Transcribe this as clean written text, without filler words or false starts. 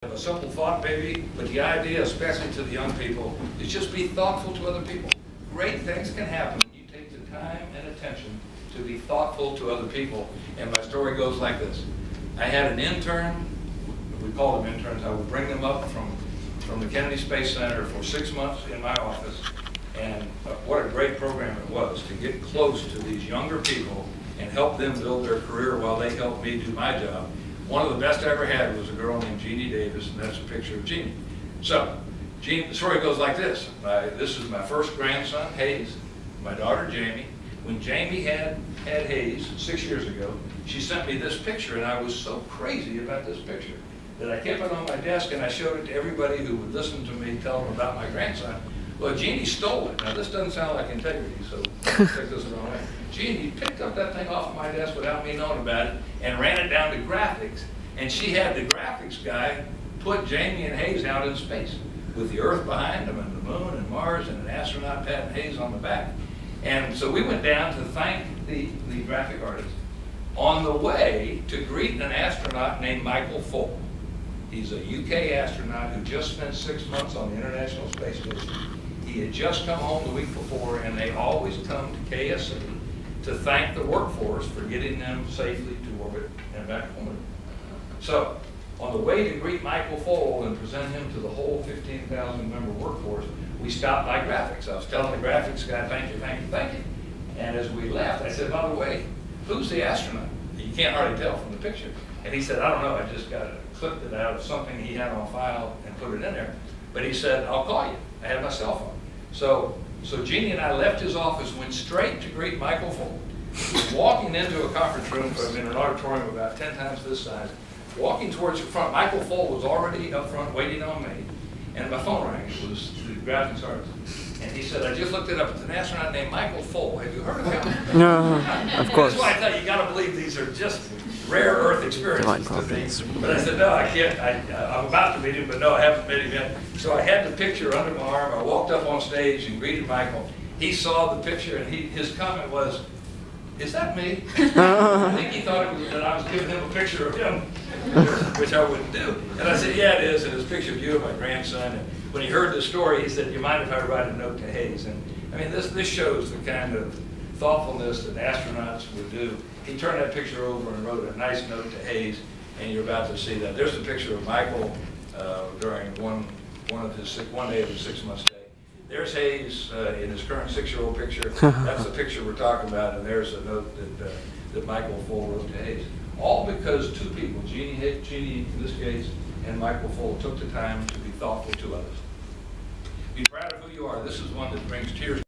A simple thought maybe, but the idea, especially to the young people, is just be thoughtful to other people. Great things can happen when you take the time and attention to be thoughtful to other people. And my story goes like this. I had an intern, we called them interns, I would bring them up from the Kennedy Space Center for 6 months in my office. And what a great program it was to get close to these younger people and help them build their career while they helped me do my job. One of the best I ever had was a girl named Jeannie Davis, and that's a picture of Jeannie. So, the story goes like this. This is my first grandson, Hayes, my daughter, Jamie. When Jamie had Hayes 6 years ago, she sent me this picture, and I was so crazy about this picture that I kept it on my desk, and I showed it to everybody who would listen to me tell them about my grandson. Well, Jeannie stole it. Now, this doesn't sound like integrity, so don't take this the wrong way. Jeannie picked up that thing off my desk without me knowing about it and ran it down to graphics. And she had the graphics guy put Jamie and Hayes out in space with the Earth behind them and the moon and Mars and an astronaut patting Hayes on the back. And so we went down to thank the graphic artist on the way to greet an astronaut named Michael Foale. He's a UK astronaut who just spent 6 months on the International Space Station. He had just come home the week before, and they always come to KSC to thank the workforce for getting them safely to orbit and back home. So, on the way to greet Michael Foale and present him to the whole 15,000 member workforce, we stopped by graphics. I was telling the graphics guy, thank you, thank you, thank you. And as we left, I said, by the way, who's the astronaut? You can't hardly tell from the picture. And he said, I don't know, I just clipped it out of something he had on file and put it in there. But he said, I'll call you. I had my cell phone. So Jeannie and I left his office, went straight to greet Michael Foale. Walking into a conference room in an auditorium about 10 times this size, walking towards the front, Michael Foale was already up front waiting on me, and my phone rang. It was the graphics artist. And he said, I just looked it up. It's an astronaut named Michael Foale. Have you heard of him? No, of course. That's why I tell you, you got to believe these are just rare Earth experiences to me. But I said, no, I can't. I'm about to meet him, but no, I haven't met him yet. So I had the picture under my arm. I walked up on stage and greeted Michael. He saw the picture, and his comment was, is that me? I think he thought that I was giving him a picture of him, which I wouldn't do. And I said, yeah, it is. And it's a picture of you and my grandson. And when he heard the story, he said, do you mind if I write a note to Hayes? And I mean, this shows the kind of thoughtfulness that astronauts would do. He turned that picture over and wrote a nice note to Hayes, and you're about to see that. There's a picture of Michael during one day of his 6 month stay. There's Hayes in his current 6-year-old picture. That's the picture we're talking about, and there's a note that Michael Foale wrote to Hayes. All because two people, Jeannie in this case, and Michael Foale, took the time to be thoughtful to others. Be proud of who you are. This is one that brings tears.